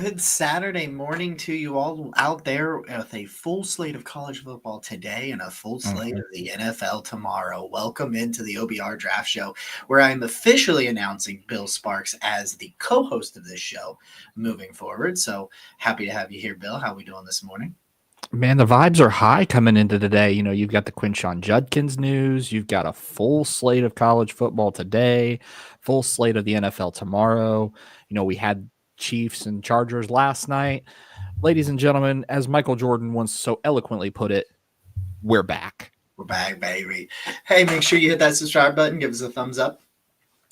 Good Saturday morning to you all out there with a full slate of college football today and a full slate of the NFL tomorrow. Welcome into the OBR Draft Show, where I'm officially announcing Bill Sparks as the co-host of this show moving forward. So happy to have you here, Bill. How are we doing this morning? Man, the vibes are high coming into today. You know, you've got the Quinshon Judkins news. You've got a full slate of college football today, full slate of the NFL tomorrow. You know, we had Chiefs and Chargers last night. Ladies and gentlemen, as Michael Jordan once so eloquently put it, we're back. We're back, baby. Hey, make sure you hit that subscribe button. Give us a thumbs up.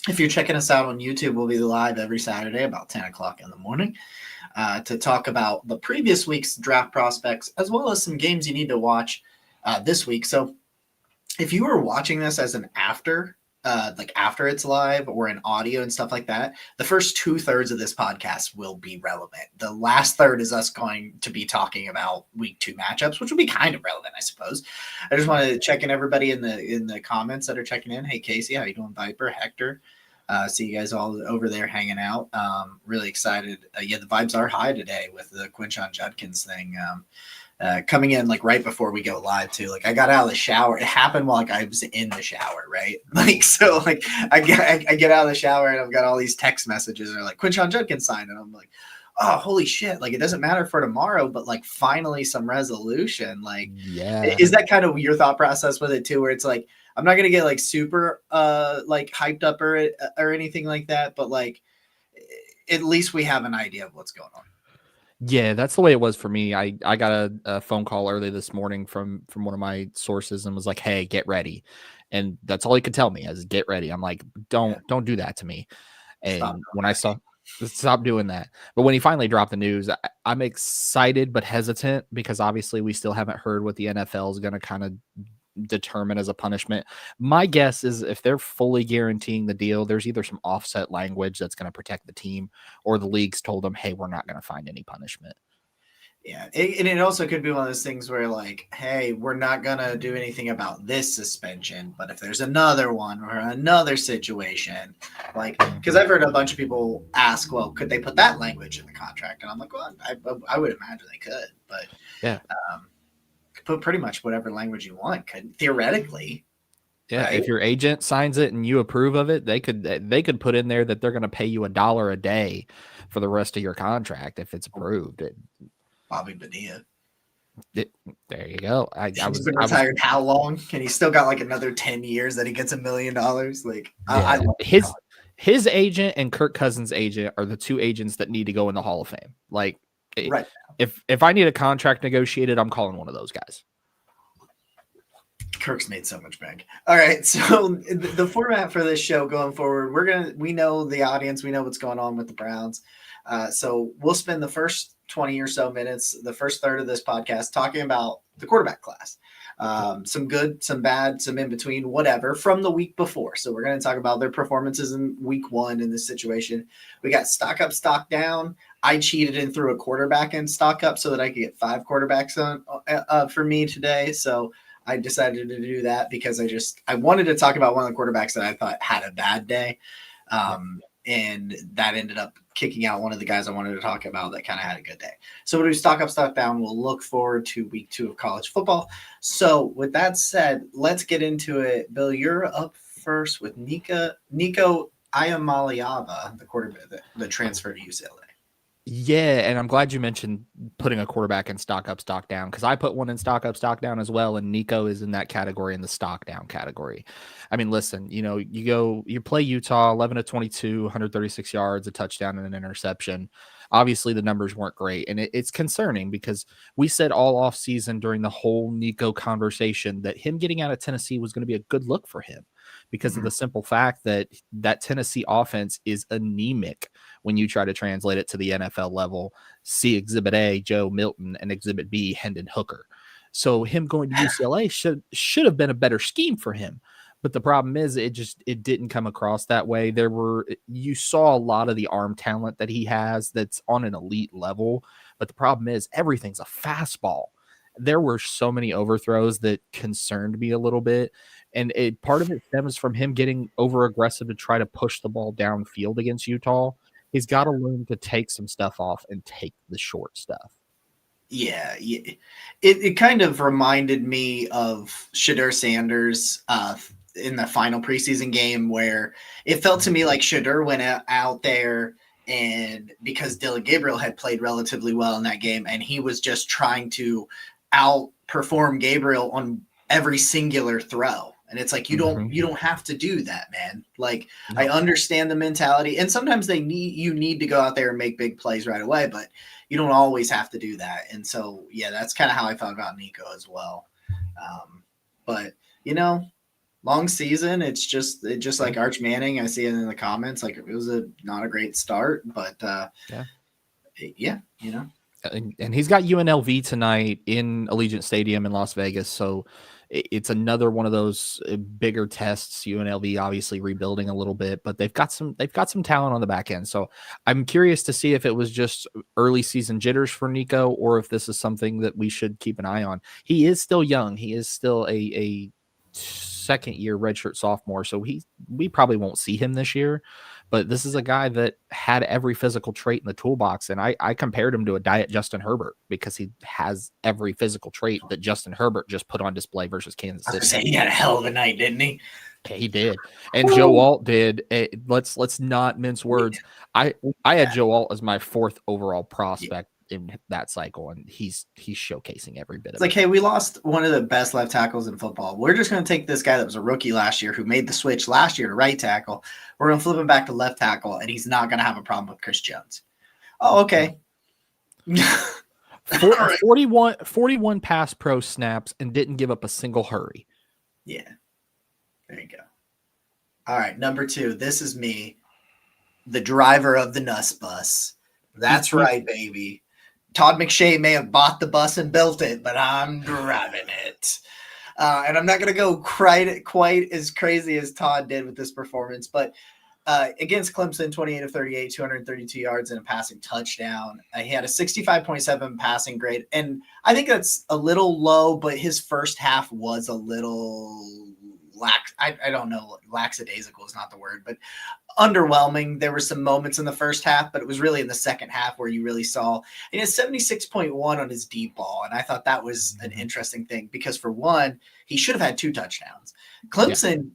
If you're checking us out on YouTube, we'll be live every Saturday about 10 o'clock in the morning. To talk about the previous week's draft prospects, as well as some games you need to watch this week. So if you are watching this as an after it's live or in audio and stuff like that, the first 2/3 of this podcast will be relevant. The last third is us going to be talking about week 2 matchups, which will be kind of relevant, I suppose. I just want to check in everybody in the comments that are checking in. Hey, Casey, how you doing? Viper, Hector. See you guys all over there hanging out. Really excited. The vibes are high today with the Quinshon Judkins thing coming in like right before we go live too. Like I got out of the shower. It happened while I was in the shower, right? I get out of the shower and I've got all these text messages and they're like Quinshon Judkins signed, and I'm like, oh, holy shit. Like it doesn't matter for tomorrow, but like finally some resolution. Like, yeah. Is that kind of your thought process with it too, where it's like, I'm not going to get like super like hyped up or anything like that, but like at least we have an idea of what's going on. Yeah, that's the way it was for me. I got a phone call early this morning from one of my sources and was like, "Hey, get ready," and that's all he could tell me is get ready. I'm like, don't do that to me. And when I saw stop doing that, but when he finally dropped the news, I'm excited but hesitant because obviously we still haven't heard what the NFL is going to kind of determine as a punishment. My guess is if they're fully guaranteeing the deal, there's either some offset language that's going to protect the team, or the league's told them, hey, we're not going to find any punishment. Yeah, and it also could be one of those things where like, hey, we're not going to do anything about this suspension, but if there's another one or another situation, like, because I've heard a bunch of people ask, well, could they put that language in the contract? And I'm like, well, I would imagine they could, but yeah. Put pretty much whatever language you want, could theoretically. Yeah, right? If your agent signs it and you approve of it, they could put in there that they're going to pay you $1 a day for the rest of your contract if it's approved. Bobby Bonilla. There you go. He's been retired how long? And he's still got like another 10 years that he gets $1 million. Like his agent and Kirk Cousins' agent are the two agents that need to go in the Hall of Fame. Like, right. If I need a contract negotiated, I'm calling one of those guys. Kirk's made so much bank. All right, so the format for this show going forward, we know the audience, we know what's going on with the Browns. So we'll spend the first 20 or so minutes, the first third of this podcast, talking about the quarterback class. Some good, some bad, some in between, whatever, from the week before. So we're going to talk about their performances in week 1 in this situation. We got stock up, stock down. I cheated and threw a quarterback in stock up so that I could get 5 quarterbacks on for me today. So I decided to do that because I wanted to talk about one of the quarterbacks that I thought had a bad day. And that ended up kicking out one of the guys I wanted to talk about that kind of had a good day. So we'll do stock up, stock down. We'll look forward to week 2 of college football. So with that said, let's get into it. Bill, you're up first with Nico Iamaleava, the quarterback, the transfer to UCLA. Yeah, and I'm glad you mentioned putting a quarterback in stock up, stock down, because I put one in stock up, stock down as well, and Nico is in that category, in the stock down category. I mean, listen, you play Utah, 11 to 22, 136 yards, a touchdown, and an interception. Obviously, the numbers weren't great, and it's concerning because we said all off season during the whole Nico conversation that him getting out of Tennessee was going to be a good look for him because of the simple fact that Tennessee offense is anemic when you try to translate it to the NFL level. See Exhibit A, Joe Milton, and Exhibit B, Hendon Hooker. So him going to UCLA should have been a better scheme for him. But the problem is it didn't come across that way. You saw a lot of the arm talent that he has that's on an elite level. But the problem is everything's a fastball. There were so many overthrows that concerned me a little bit. And part of it stems from him getting over aggressive to try to push the ball downfield against Utah. He's got to learn to take some stuff off and take the short stuff. Yeah. It kind of reminded me of Shadur Sanders in the final preseason game, where it felt to me like Shadur went out there, and because Dylan Gabriel had played relatively well in that game, and he was just trying to outperform Gabriel on every singular throw. And it's like, you don't have to do that, man. Like, No. I understand the mentality, and sometimes you need to go out there and make big plays right away, but you don't always have to do that. And so, yeah, that's kind of how I felt about Nico as well. But long season. It's just like Arch Manning. I see it in the comments. Like, it was not a great start, but yeah. And he's got UNLV tonight in Allegiant Stadium in Las Vegas. So it's another one of those bigger tests. UNLV obviously rebuilding a little bit, but they've got some talent on the back end. So I'm curious to see if it was just early season jitters for Nico, or if this is something that we should keep an eye on. He is still young. He is still a second year redshirt sophomore. So we probably won't see him this year, but this is a guy that had every physical trait in the toolbox. And I compared him to a diet Justin Herbert, because he has every physical trait that Justin Herbert just put on display versus Kansas City. I was saying, he had a hell of a night, didn't he? Yeah, he did. And Joe Alt did. Let's not mince words. I had Joe Alt as my 4th overall prospect in that cycle, and he's showcasing every bit of it. Like, hey, we lost one of the best left tackles in football. We're just going to take this guy that was a rookie last year, who made the switch last year to right tackle. We're going to flip him back to left tackle, and he's not going to have a problem with Chris Jones. Oh, okay. 41 pass pro snaps and didn't give up a single hurry. Yeah. There you go. All right, number 2. This is me, the driver of the Nuss bus. That's right, baby. Todd McShay may have bought the bus and built it, but I'm driving it. And I'm not going to go quite as crazy as Todd did with this performance, but against Clemson, 28 of 38, 232 yards and a passing touchdown. He had a 65.7 passing grade, and I think that's a little low, but his first half was a little I don't know, lackadaisical is not the word, but underwhelming. There were some moments in the first half, but it was really in the second half where you really saw. He had 76.1 on his deep ball, and I thought that was an interesting thing, because for one, he should have had 2 touchdowns. Clemson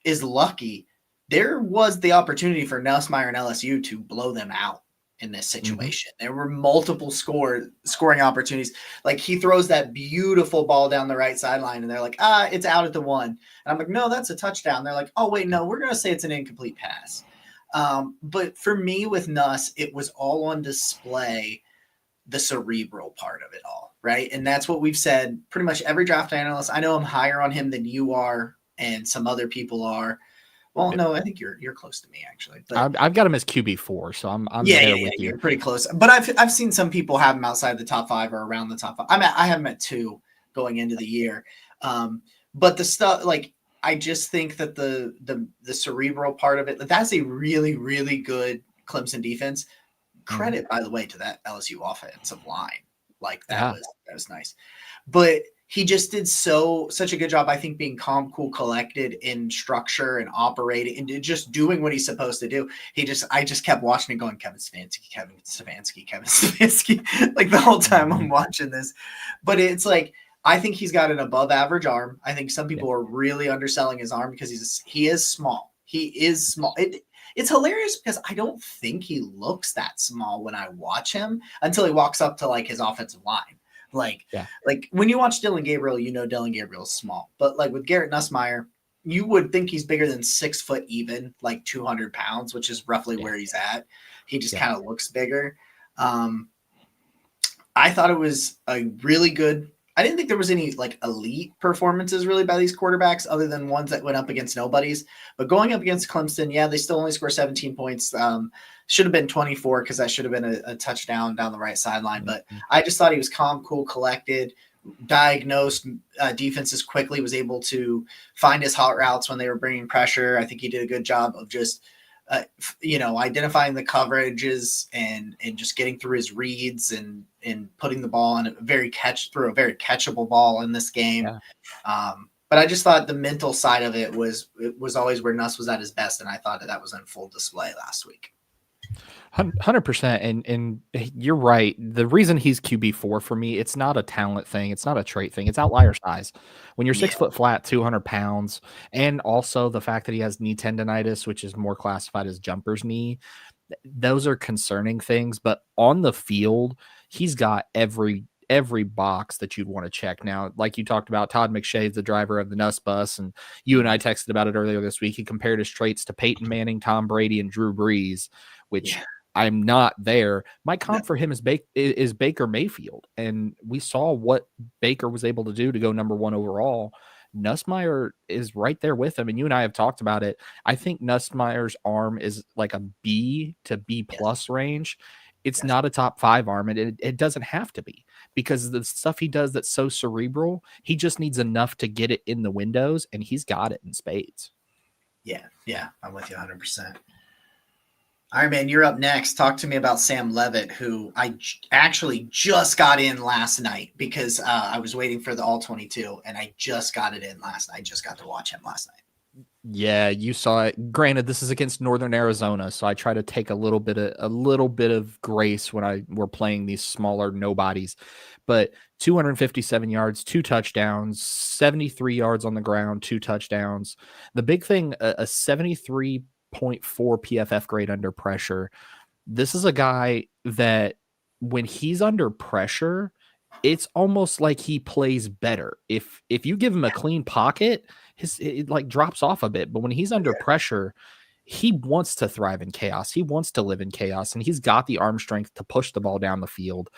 is lucky. There was the opportunity for Nussmeier and LSU to blow them out in this situation. There were multiple scoring opportunities. Like, he throws that beautiful ball down the right sideline, and they're like, it's out at the 1. And I'm like, no, that's a touchdown. They're like, oh, wait, no, we're going to say it's an incomplete pass. But for me with Nuss, it was all on display, the cerebral part of it all, right? And that's what we've said pretty much every draft analyst. I know I'm higher on him than you are, and some other people are. Well, no, I think you're close to me, actually. But I've got him as QB4, so I'm there with you. You're pretty close. But I've seen some people have him outside the top 5 or around the top 5. I have him at 2 going into the year. But the stuff, like, I just think that the cerebral part of it, that's a really, really good Clemson defense. Credit, by the way, to that LSU offensive line. Like, that was nice. But he just did such a good job, I think, being calm, cool, collected in structure and operating and just doing what he's supposed to do. I just kept watching it going, Kevin Stefanski, like, the whole time I'm watching this. But it's like, I think he's got an above average arm. I think some people are really underselling his arm, because he is small. He is small. It's hilarious, because I don't think he looks that small when I watch him until he walks up to, like, his offensive line. Like when you watch Dylan Gabriel, Dylan Gabriel is small. But, like, with Garrett Nussmeier, you would think he's bigger than 6 foot even, like 200 pounds, which is roughly where he's at. He just kind of looks bigger. I thought it was a really good. I didn't think there was any, like, elite performances really by these quarterbacks, other than ones that went up against nobodies. But going up against Clemson, they still only score 17 points. Should have been 24, because that should have been a touchdown down the right sideline. But I just thought he was calm, cool, collected, diagnosed defenses quickly, was able to find his hot routes when they were bringing pressure. I think he did a good job of just identifying the coverages and just getting through his reads and putting the ball in a very catchable ball in this game. But I just thought the mental side of it was always where Nuss was at his best, and I thought that was on full display last week. 100%. And you're right. The reason he's QB4 for me, it's not a talent thing. It's not a trait thing. It's outlier size. When you're Yeah, 6 foot flat, 200 pounds, and also the fact that he has knee tendonitis, which is more classified as jumper's knee, those are concerning things. But on the field, he's got every box that you'd want to check. Now, like you talked about, Todd McShay, the driver of the Nuss bus, and you and I texted about it earlier this week. He compared his traits to Peyton Manning, Tom Brady, and Drew Brees, which yeah, I'm not there. My no, comp for him is Baker Mayfield, and we saw what Baker was able to do to go number one overall. Nussmeier is right there with him, and you and I have talked about it. I think Nussmeier's arm is like a B to B yes, plus range. It's yes, not a top 5 arm, and it doesn't have to be, because the stuff he does that's so cerebral, he just needs enough to get it in the windows, and he's got it in spades. yeah, yeah. I'm with you 100%. All right, man, you're up next. Talk to me about Sam Levitt, who actually just got in last night because I was waiting for the All 22, and I just got it in last night. I just got to watch him last night. Yeah, you saw it. Granted, this is against Northern Arizona, so I try to take a little bit of grace when we're playing these smaller nobodies. But 257 yards, 2 touchdowns, 73 yards on the ground, 2 touchdowns. The big thing, a 73.4 PFF grade under pressure. This is a guy that when he's under pressure, it's almost like he plays better. If you give him a clean pocket, it like drops off a bit. But when he's under pressure, he wants to thrive in chaos. He wants to live in chaos, and he's got the arm strength to push the ball down the field.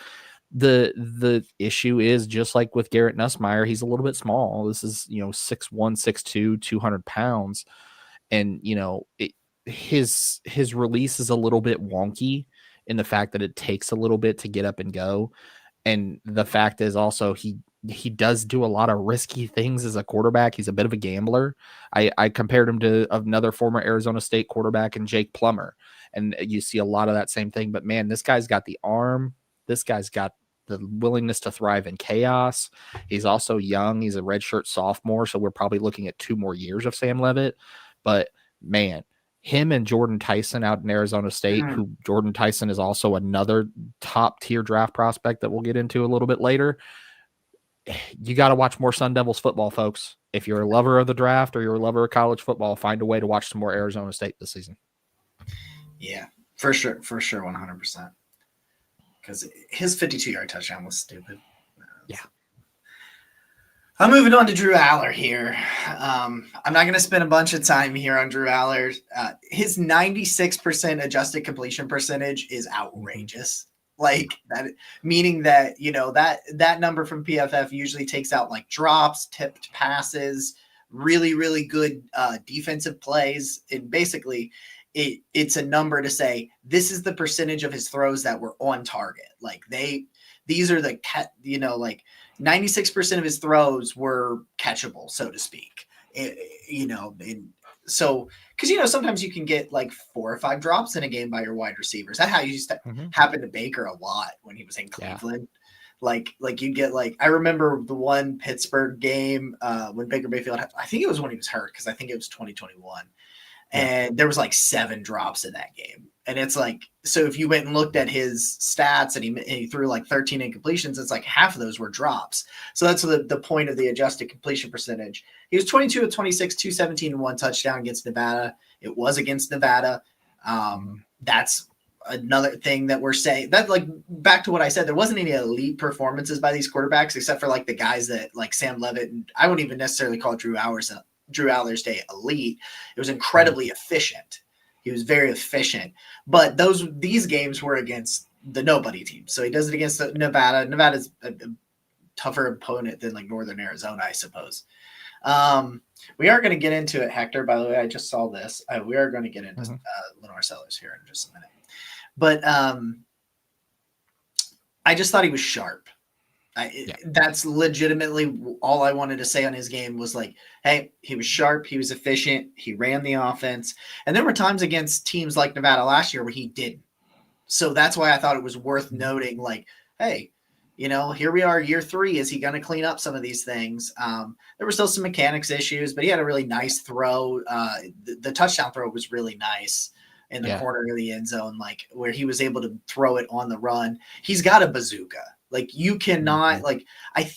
The issue is, just like with Garrett Nussmeier, he's a little bit small. This is 6'1", 6'2", 200 pounds, and his release is a little bit wonky in the fact that it takes a little bit to get up and go. And the fact is also he does do a lot of risky things as a quarterback. He's a bit of a gambler. I compared him to another former Arizona State quarterback and Jake Plummer, and you see a lot of that same thing. But man, this guy's got the arm. This guy's got the willingness to thrive in chaos. He's also young. He's a redshirt sophomore, so we're probably looking at 2 more years of Sam Levitt. But man, him and Jordan Tyson out in Arizona State, Mm. who Jordan Tyson is also another top tier draft prospect that we'll get into a little bit later. You got to watch more Sun Devils football, folks. If you're a lover of the draft or you're a lover of college football, find a way to watch some more Arizona State this season. Yeah, for sure, 100%. Because his 52-yard touchdown was stupid. Yeah. I'm moving on to Drew Aller here. I'm not going to spend a bunch of time here on Drew Aller. His 96% adjusted completion percentage is outrageous. Like that, meaning that that number from PFF usually takes out like drops, tipped passes, really good defensive plays, and basically it's a number to say this is the percentage of his throws that were on target. Like these are the 96% of his throws were catchable, so to speak. So because sometimes you can get like 4 or 5 drops in a game by your wide receivers. That's how you used to happen to Baker a lot when he was in Cleveland. Yeah. Like you'd get I remember the one Pittsburgh game when Baker Mayfield I think it was when he was hurt, because I think it was 2021. And there was 7 drops in that game. And it's so if you went and looked at his stats and he threw 13 incompletions, it's half of those were drops. So that's the point of the adjusted completion percentage. He was 22 of 26, 217 and 1 touchdown against Nevada. It was against Nevada. That's another thing that we're saying. That back to what I said, there wasn't any elite performances by these quarterbacks except for the guys that Sam Levitt, and I wouldn't even necessarily call Drew Aller's day elite. It was incredibly efficient. He was very efficient. But these games were against the nobody team. So he does it against Nevada. Nevada's a tougher opponent than Northern Arizona, I suppose. We are going to get into it, Hector. By the way, I just saw this. We are going to get into Lenore Sellers here in just a minute. But I just thought he was sharp. That's legitimately all I wanted to say on his game was hey, he was sharp, he was efficient, he ran the offense. And there were times against teams like Nevada last year where he didn't. So that's why I thought it was worth noting, hey, here we are, year 3. Is he going to clean up some of these things? There were still some mechanics issues, but he had a really nice throw. The touchdown throw was really nice. in the Yeah. corner of the end zone, like where he was able to throw it on the run. He's got a bazooka. Like you cannot like I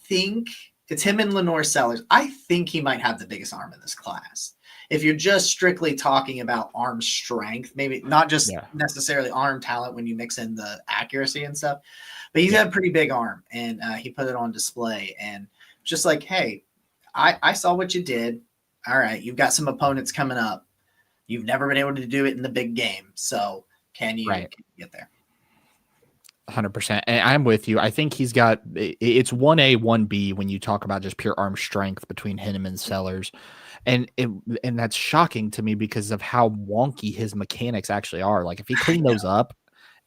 think it's him and Lenore Sellers. I think he might have the biggest arm in this class. If you're just strictly talking about arm strength, maybe not just necessarily arm talent when you mix in the accuracy and stuff, but he's got a pretty big arm, and he put it on display. And just like, hey, I saw what you did. All right, you've got some opponents coming up. You've never been able to do it in the big game. So can you get there? 100%. And I'm with you. I think he's got it's 1A, 1B when you talk about just pure arm strength between him and Sellers. And that's shocking to me because of how wonky his mechanics actually are. Like if he cleaned those up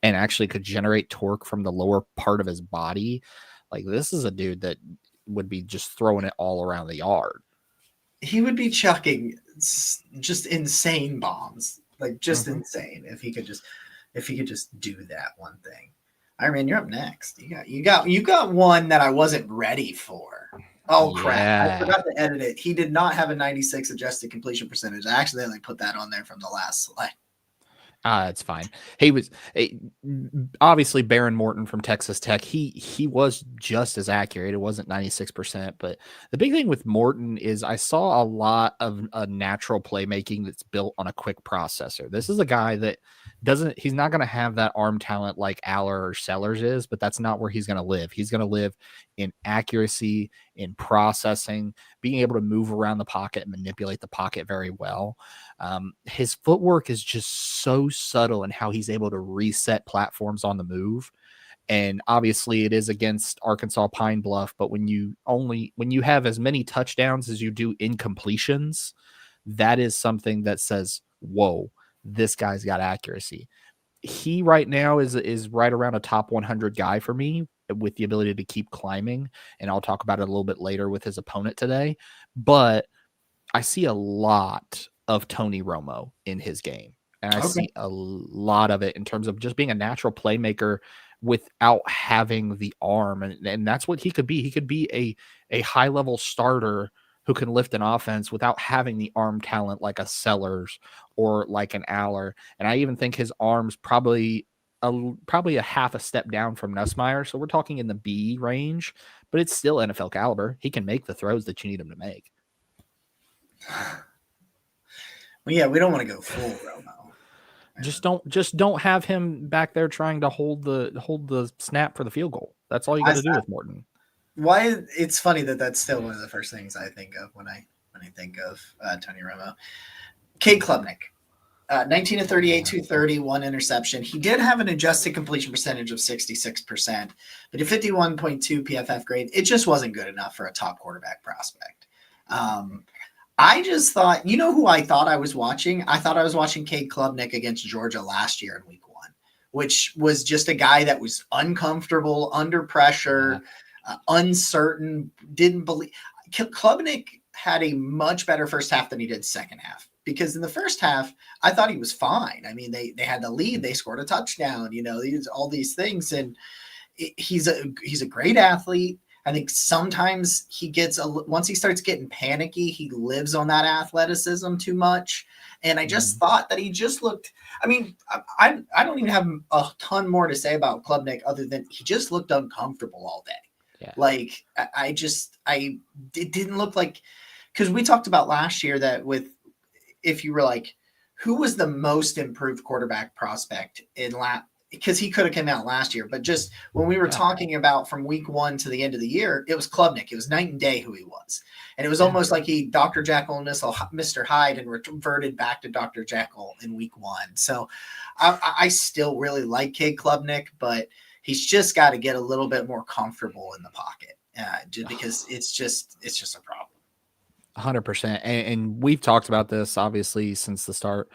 and actually could generate torque from the lower part of his body, like this is a dude that would be just throwing it all around the yard. He would be chucking just insane bombs, like just insane if he could just do that one thing. Iron Man, you're up next. You got one that I wasn't ready for. Oh crap! I forgot to edit it. He did not have a 96 adjusted completion percentage. I accidentally put that on there from the last slide. It's fine. He was obviously Baron Morton from Texas Tech. He was just as accurate. It wasn't 96%, but the big thing with Morton is I saw a lot of a natural playmaking that's built on a quick processor. This is a guy that he's not going to have that arm talent like Aller or Sellers is, but that's not where he's going to live. He's going to live in accuracy, in processing, being able to move around the pocket and manipulate the pocket very well. His footwork is just so subtle in how he's able to reset platforms on the move. And obviously it is against Arkansas Pine Bluff, but when you have as many touchdowns as you do incompletions, that is something that says, whoa, this guy's got accuracy. He right now is right around a top 100 guy for me with the ability to keep climbing. And I'll talk about it a little bit later with his opponent today. But I see a lot of Tony Romo in his game. And I see a lot of it in terms of just being a natural playmaker without having the arm. And that's what he could be. He could be a high-level starter who can lift an offense without having the arm talent like a Sellers or like an Aller. And I even think his arm's probably a half a step down from Nussmeier. So we're talking in the B range, but it's still NFL caliber. He can make the throws that you need him to make. Well, yeah, we don't want to go full Romo. Just don't have him back there trying to hold the snap for the field goal. That's all you got to do with Morton. Why it's funny that's still one of the first things I think of when I think of Tony Romo. Cade Klubnik, 19 of 38, 230, one interception. He did have an adjusted completion percentage of 66%, but a 51.2 PFF grade. It just wasn't good enough for a top quarterback prospect. I just thought, you know who I thought I was watching? I thought I was watching Cade Klubnik against Georgia last year in week 1, which was just a guy that was uncomfortable, under pressure, uncertain, didn't believe. Klubnik had a much better first half than he did second half, because in the first half, I thought he was fine. I mean, they had the lead, they scored a touchdown, all these things. And he's a great athlete. I think sometimes he gets once he starts getting panicky, he lives on that athleticism too much. And I just thought that he just looked, I mean, I don't even have a ton more to say about Klubnik other than he just looked uncomfortable all day. Yeah. Like it didn't look like, because we talked about last year that if you were like, who was the most improved quarterback prospect because he could have come out last year, but just when we were talking about from week 1 to the end of the year, it was Klubnik. It was night and day who he was. And it was almost like he Dr. Jekyll and Mr. Hyde and reverted back to Dr. Jekyll in week 1. So I still really like Cade Klubnik, but he's just got to get a little bit more comfortable in the pocket just because it's just a problem. 100%. And we've talked about this obviously since the start.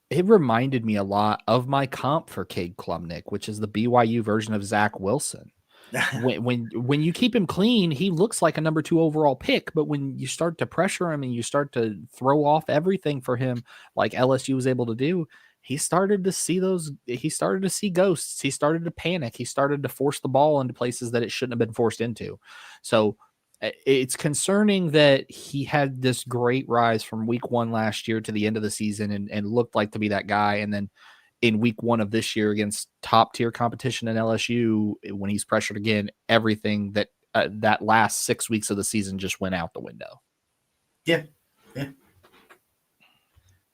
It reminded me a lot of my comp for Cade Klubnik, which is the BYU version of Zach Wilson. when you keep him clean, he looks like a number 2 overall pick. But when you start to pressure him and you start to throw off everything for him, like LSU was able to do, he started to see ghosts. He started to panic. He started to force the ball into places that it shouldn't have been forced into. So It's concerning that he had this great rise from week 1 last year to the end of the season and looked like to be that guy. And then in week 1 of this year against top tier competition in LSU, when he's pressured again, everything that last 6 weeks of the season just went out the window. Yeah.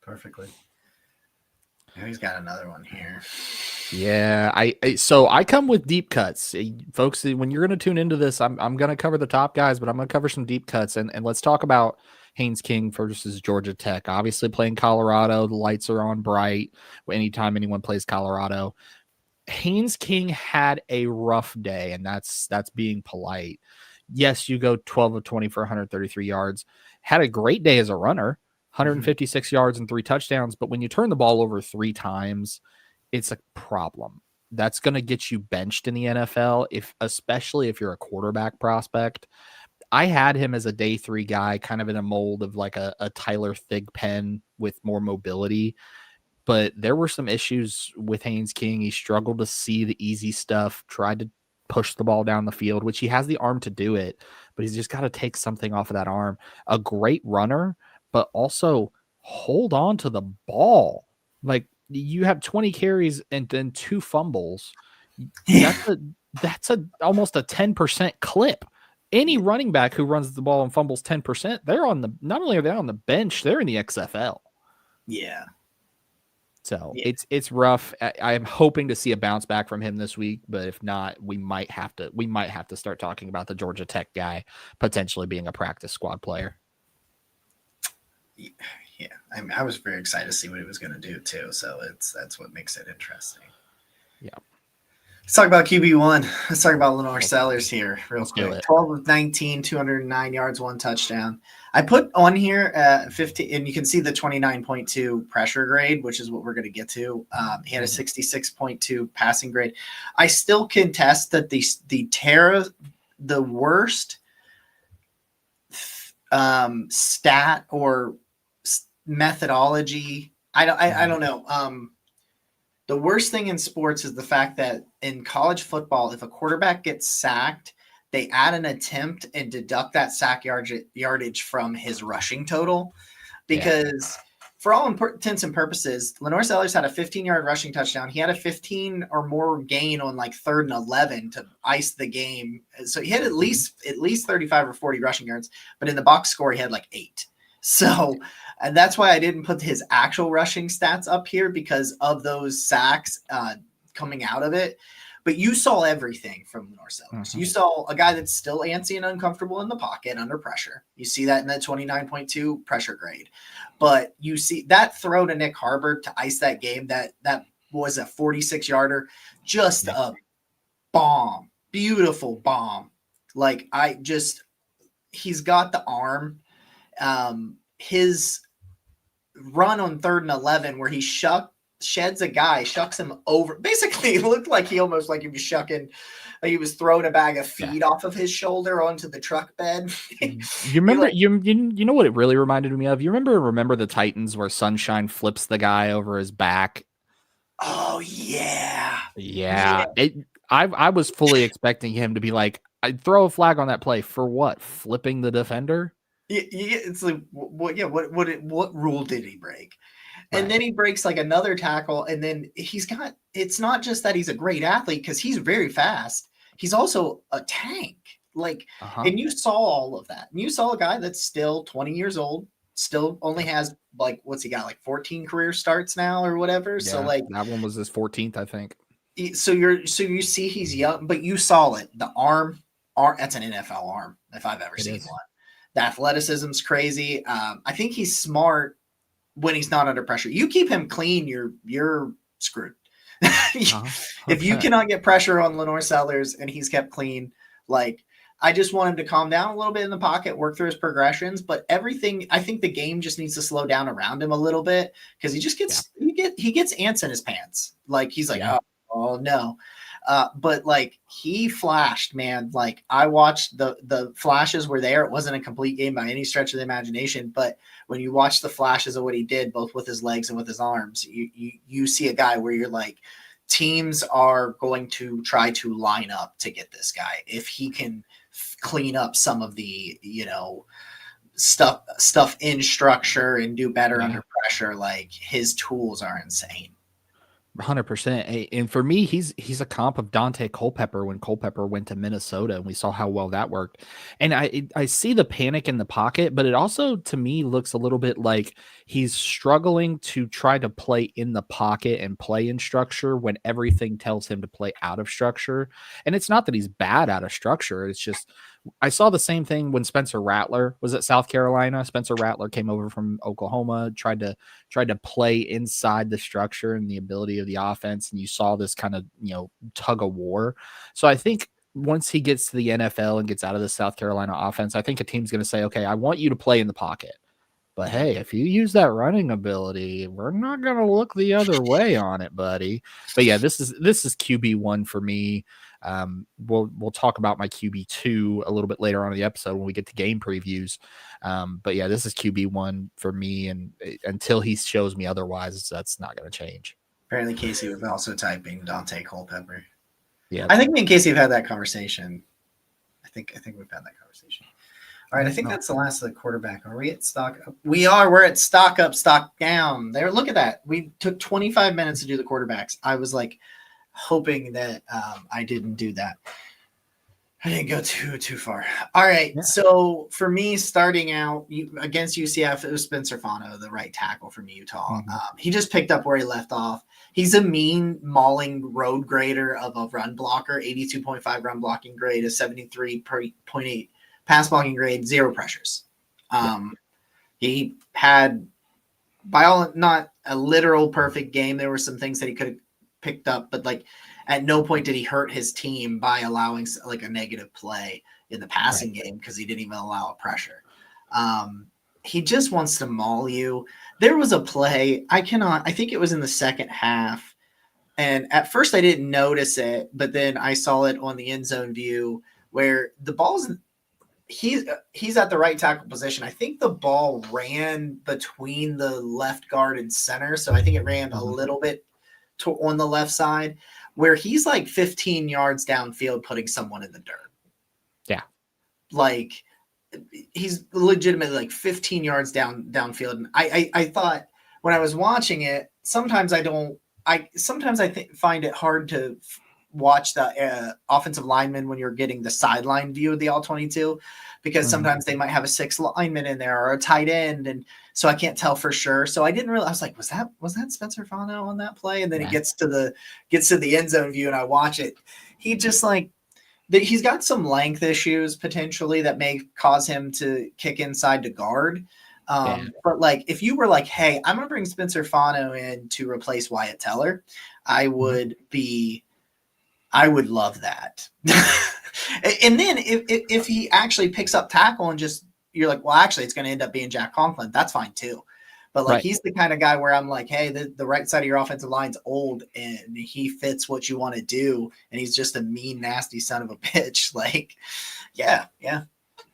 Perfectly. Now he's got another one here. Yeah, I come with deep cuts, folks. When you're going to tune into this, I'm going to cover the top guys, but I'm going to cover some deep cuts, and let's talk about Haynes King versus Georgia Tech. Obviously, playing Colorado, the lights are on bright anytime anyone plays Colorado. Haynes King had a rough day, and that's being polite. Yes, you go 12 of 20 for 133 yards. Had a great day as a runner, 156 yards and 3 touchdowns. But when you turn the ball over 3 times, it's a problem. That's going to get you benched in the NFL, especially if you're a quarterback prospect. I had him as a day 3 guy, kind of in a mold of like a Tyler Thigpen with more mobility. But there were some issues with Haynes King. He struggled to see the easy stuff, tried to push the ball down the field, which he has the arm to do it, but he's just got to take something off of that arm. A great runner, but also hold on to the ball. Like, you have 20 carries and then 2 fumbles. Yeah. That's almost a 10% clip. Any running back who runs the ball and fumbles 10%, not only are they on the bench, they're in the XFL. Yeah. So it's rough. I'm hoping to see a bounce back from him this week, but if not, we might have to start talking about the Georgia Tech guy potentially being a practice squad player. Yeah, I was very excited to see what he was going to do too. So that's what makes it interesting. Yeah. Let's talk about QB1. Let's talk about Lenore Sellers here real Let's do quick. it. 12 of 19, 209 yards, 1 touchdown. I put on here 50, and you can see the 29.2 pressure grade, which is what we're going to get to. He had a 66.2 passing grade. I still contest that the worst stat or methodology. I don't know. The worst thing in sports is the fact that in college football, if a quarterback gets sacked, they add an attempt and deduct that sack yardage from his rushing total. Because for all intents and purposes, Lenore Sellers had a 15-yard rushing touchdown. He had a 15 or more gain on like 3rd and 11 to ice the game. So he had at least 35 or 40 rushing yards, but in the box score, he had like 8. So, and that's why I didn't put his actual rushing stats up here, because of those sacks coming out of it. But you saw everything from Lenore Sellers. You saw a guy that's still antsy and uncomfortable in the pocket under pressure. You see that in that 29.2 pressure grade. But you see that throw to Nick Harbor to ice that game, that was a 46-yarder, just a bomb, beautiful bomb. Like, he's got the arm. His run on 3rd and 11 where he sheds a guy, shucks him over. Basically, it looked like he almost like he was shucking, like he was throwing a bag of feed off of his shoulder onto the truck bed. You remember, you know what it really reminded me of? You remember the Titans where Sunshine flips the guy over his back? Oh, yeah. Yeah. I was fully expecting him to be like, I'd throw a flag on that play for what? Flipping the defender? It's like, what rule did he break? And Right. then he breaks like another tackle, and then it's not just that he's a great athlete, because he's very fast. He's also a tank. Like, and you saw all of that. And you saw a guy that's still 20 years old, still only has like, what's he got, like 14 career starts now or whatever. Yeah. So like that one was his 14th, I think. So you see he's young, but you saw it. The arm, that's an NFL arm if I've ever seen one. The athleticism's crazy. I think he's smart when he's not under pressure. You keep him clean, you're screwed. If you cannot get pressure on Lenore Sellers and he's kept clean, like, I just want him to calm down a little bit in the pocket, work through his progressions, but everything, I think the game just needs to slow down around him a little bit, because he just gets he gets ants in his pants. Like, he's like, oh no. But like, he flashed, man. Like, I watched the flashes were there. It wasn't a complete game by any stretch of the imagination, but when you watch the flashes of what he did, both with his legs and with his arms, you see a guy where you're like, teams are going to try to line up to get this guy if he can clean up some of the, stuff in structure and do better under pressure. Like his tools are insane. 100%. And for me, he's a comp of Dante Culpepper when Culpepper went to Minnesota, and we saw how well that worked. And I see the panic in the pocket, but it also to me looks a little bit like he's struggling to try to play in the pocket and play in structure when everything tells him to play out of structure. And it's not that he's bad out of structure. It's just I saw the same thing when Spencer Rattler was at South Carolina. Spencer Rattler came over from Oklahoma, tried to play inside the structure and the ability of the offense, and you saw this kind of tug of war. So I think once he gets to the NFL and gets out of the South Carolina offense, I think a team's going to say, okay, I want you to play in the pocket. But hey, if you use that running ability, we're not going to look the other way on it, buddy. But yeah, this is QB1 for me. We'll talk about my QB2 a little bit later on in the episode when we get to game previews. But yeah, this is QB1 for me, and until he shows me otherwise, that's not going to change. Apparently, Casey was also typing Dante Culpepper. Yeah, I think me and Casey have had that conversation. I think we've had that conversation. All right, I think that's the last of the quarterback. Are we at stock up? We are. We're at stock up, stock down. There, look at that. We took 25 minutes to do the quarterbacks. I was like hoping that I didn't do that. I didn't go too far. All right, yeah. So for me, starting out against UCF, it was Spencer Fano, the right tackle from Utah. Mm-hmm. He just picked up where he left off. He's a mean, mauling road grader of a run blocker, 82.5 run blocking grade, a 73.8 pass blocking grade, 0 pressures. He had, by all, not a literal perfect game. There were some things that he could have picked up, but like at no point did he hurt his team by allowing like a negative play in the passing game because he didn't even allow a pressure. He just wants to maul you. There was a play, I think it was in the second half, and at first I didn't notice it, but then I saw it on the end zone view where the ball's he's at the right tackle position. I think the ball ran between the left guard and center, so I think it ran a little bit on the left side, where he's like 15 yards downfield putting someone in the dirt. Yeah. Like he's legitimately like 15 yards downfield. And I thought when I was watching it, sometimes I find it hard to watch the offensive lineman when you're getting the sideline view of the all-22, because sometimes they might have a 6 lineman in there or a tight end, and so I can't tell for sure. So I didn't really. I was like, was that Spencer Fano on that play? And then he gets to the end zone view, and I watch it. He just like he's got some length issues potentially that may cause him to kick inside to guard. But like if you were like, hey, I'm gonna bring Spencer Fano in to replace Wyatt Teller, I would love that. And then if he actually picks up tackle and just you're like, well, actually, it's going to end up being Jack Conklin. That's fine too. But like he's the kind of guy where I'm like, hey, the right side of your offensive line's old and he fits what you want to do, and he's just a mean, nasty son of a bitch. Like, yeah,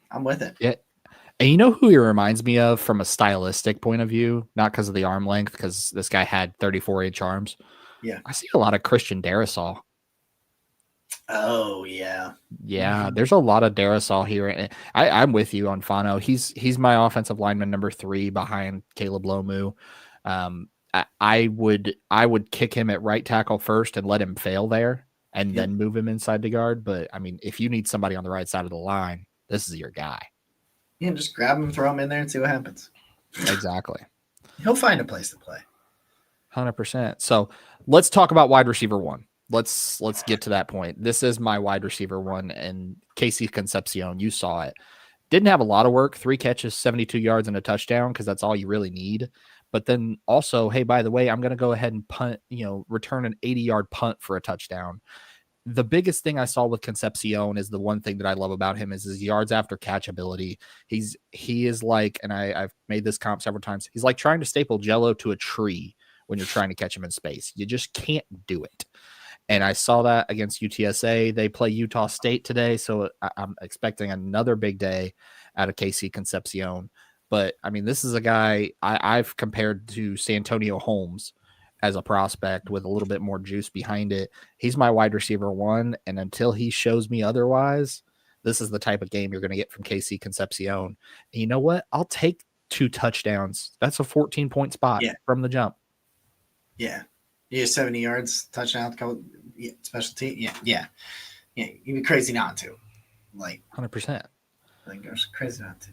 I'm with it. Yeah. And you know who he reminds me of from a stylistic point of view, not because of the arm length, because this guy had 34-inch arms. Yeah, I see a lot of Christian Darrisaw. Oh yeah. There's a lot of Darrisaw here, and I'm with you on Fano. He's my offensive lineman number 3 behind Caleb Lomu. I would kick him at right tackle first and let him fail there, and then move him inside the guard. But I mean, if you need somebody on the right side of the line, this is your guy. Yeah, just grab him, throw him in there, and see what happens. Exactly. He'll find a place to play. 100%. So let's talk about wide receiver 1. Let's get to that point. This is my wide receiver 1, and Casey Concepcion, you saw it. Didn't have a lot of work, 3 catches, 72 yards and a touchdown, because that's all you really need. But then also, hey, by the way, I'm going to go ahead and punt, return an 80-yard punt for a touchdown. The biggest thing I saw with Concepcion is the one thing that I love about him is his yards after catch ability. He is like, and I've made this comp several times, he's like trying to staple Jell-O to a tree when you're trying to catch him in space. You just can't do it. And I saw that against UTSA. They play Utah State today, so I'm expecting another big day out of KC Concepcion. But, I mean, this is a guy I've compared to Santonio Holmes as a prospect with a little bit more juice behind it. He's my wide receiver 1, and until he shows me otherwise, this is the type of game you're going to get from KC Concepcion. And you know what? I'll take 2 touchdowns. That's a 14-point spot from the jump. Yeah. 70 yards, touchdown, special team. Yeah. You'd be crazy not to. 100%. Like, it's crazy not to.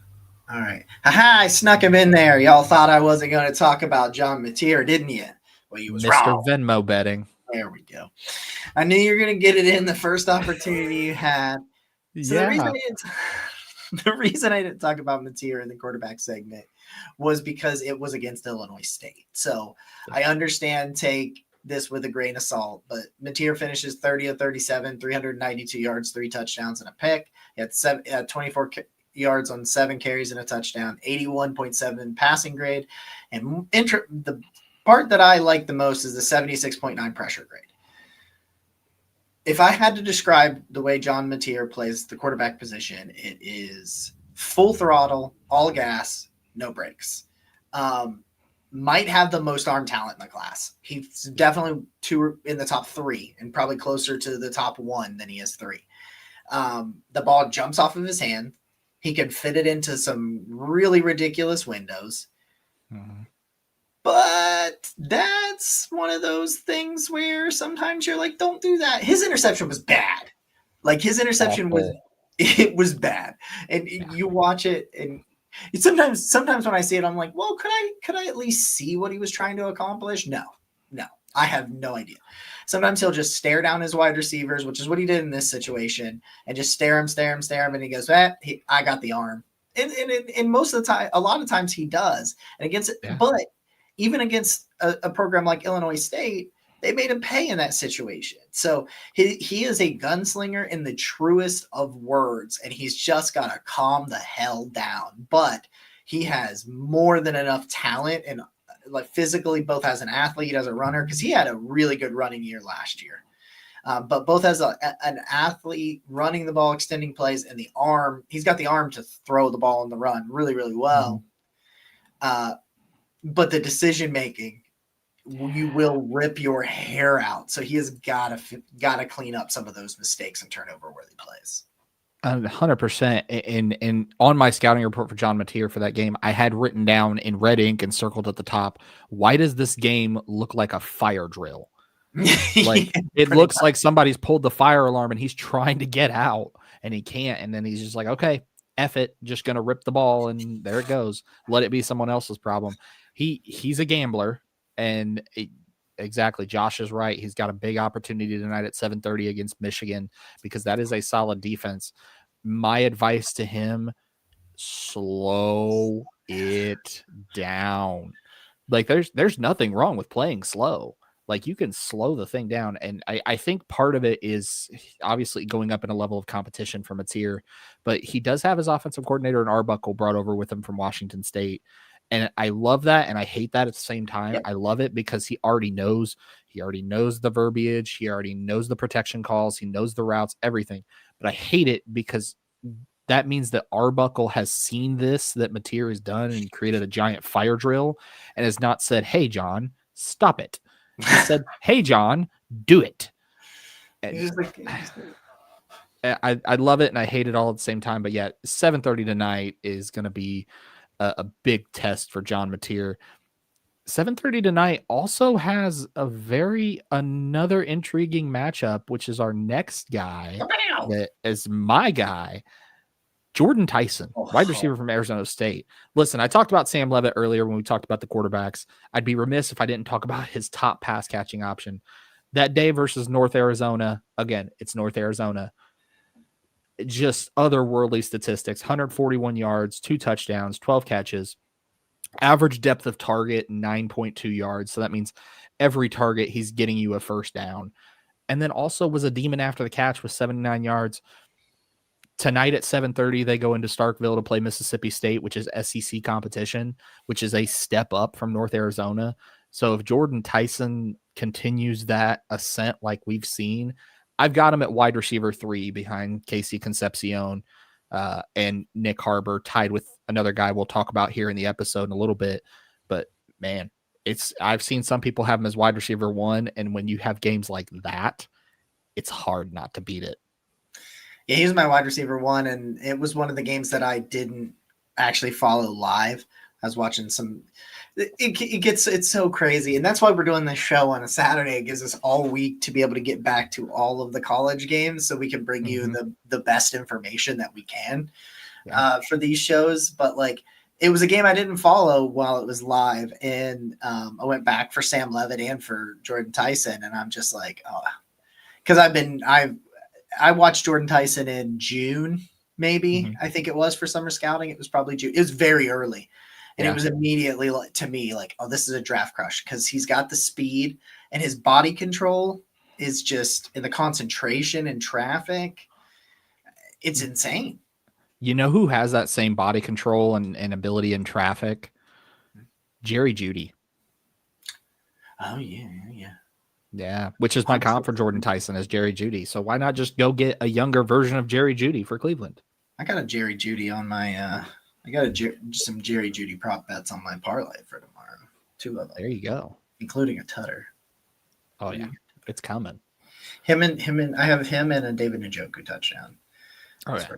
All right. I snuck him in there. Y'all thought I wasn't going to talk about John Mateer, didn't you? Well, you was Mr. wrong. Venmo betting. There we go. I knew you were going to get it in the first opportunity you had. So the reason I didn't talk about Mateer in the quarterback segment was because it was against Illinois State. So I understand take this with a grain of salt, but Mateer finishes 30 of 37, 392 yards, 3 touchdowns, and a pick. He had 24 yards on 7 carries and a touchdown, 81.7 passing grade. And the part that I like the most is the 76.9 pressure grade. If I had to describe the way John Mateer plays the quarterback position, it is full throttle, all gas, no brakes. Might have the most arm talent in the class. He's definitely in the top 3 and probably closer to the top 1 than he is 3. The ball jumps off of his hand. He can fit it into some really ridiculous windows. Mm-hmm. But that's one of those things where sometimes you're like, don't do that. His interception was bad. His interception was bad. And you watch it, and sometimes when I see it, I'm like, well, could I at least see what he was trying to accomplish? No, I have no idea. Sometimes he'll just stare down his wide receivers, which is what he did in this situation, and just stare him, and he goes, I got the arm. And most of the time, a lot of times he does. And against it, but even against a program like Illinois State, they made him pay in that situation. So he is a gunslinger in the truest of words, and he's just got to calm the hell down. But he has more than enough talent, and physically, both as an athlete, as a runner, because he had a really good running year last year. But both as an athlete, running the ball, extending plays, and the arm, he's got the arm to throw the ball on the run really, really well. But the decision making, you will rip your hair out. So he has got to clean up some of those mistakes and turnover worthy plays. 100%. And on my scouting report for John Mateer for that game, I had written down in red ink and circled at the top, why does this game look like a fire drill? It looks like somebody's pulled the fire alarm and he's trying to get out and he can't. And then he's just like, okay, F it, just going to rip the ball. And there it goes. Let it be someone else's problem. He's a gambler. And exactly, Josh is right. He's got a big opportunity tonight at 7:30 against Michigan because that is a solid defense. My advice to him, slow it down. There's nothing wrong with playing slow. You can slow the thing down. And I think part of it is obviously going up in a level of competition from Mateer, but he does have his offensive coordinator and Arbuckle brought over with him from Washington State. And I love that. And I hate that at the same time. Yep. I love it because he already knows the verbiage. He already knows the protection calls. He knows the routes, everything. But I hate it because that means that Arbuckle has seen this, that Mateer has done, and he created a giant fire drill and has not said, hey, John, stop it. He said, hey, John, do it. I love it and I hate it all at the same time. But yeah, 7:30 tonight is going to be a big test for John Mateer. 7:30 tonight also has another intriguing matchup, which is our next guy that is my guy, Jordan Tyson, wide receiver from Arizona State. Listen, I talked about Sam Levitt earlier when we talked about the quarterbacks. I'd be remiss if I didn't talk about his top pass catching option. That day versus North Arizona, again, it's North Arizona. Just otherworldly statistics, 141 yards, 2 touchdowns, 12 catches, average depth of target, 9.2 yards. So that means every target he's getting you a first down. And then also was a demon after the catch with 79 yards. Tonight at 7:30, they go into Starkville to play Mississippi State, which is SEC competition, which is a step up from North Arizona. So if Jordan Tyson continues that ascent like we've seen, I've got him at wide receiver 3 behind KC Concepcion and Nick Harbor, tied with another guy we'll talk about here in the episode in a little bit. But man, I've seen some people have him as wide receiver 1, and when you have games like that, it's hard not to beat it. Yeah, he was my wide receiver one, and it was one of the games that I didn't actually follow live. I was watching some. It's so crazy, and that's why we're doing this show on a Saturday. It gives us all week to be able to get back to all of the college games, so we can bring you the best information that we can for these shows. But like, it was a game I didn't follow while it was live, and I went back for Sam Levitt and for Jordan Tyson, and I'm just like, oh, because I watched Jordan Tyson in June, maybe. I think it was for summer scouting. It was probably June. It was very early. And it was immediately like, to me, like, oh, this is a draft crush because he's got the speed and his body control is just in the concentration in traffic. It's insane. You know who has that same body control and ability in traffic? Jerry Jeudy. Oh, yeah. Yeah, which is my comp for Jordan Tyson is Jerry Jeudy. So why not just go get a younger version of Jerry Jeudy for Cleveland? I got a Jerry Jeudy on my I got some Jerry Jeudy prop bets on my parlay for tomorrow. 2 of them. There you go. Including a Tutter. Oh yeah. It's coming. Him and I have him and a David Njoku touchdown. Oh yeah.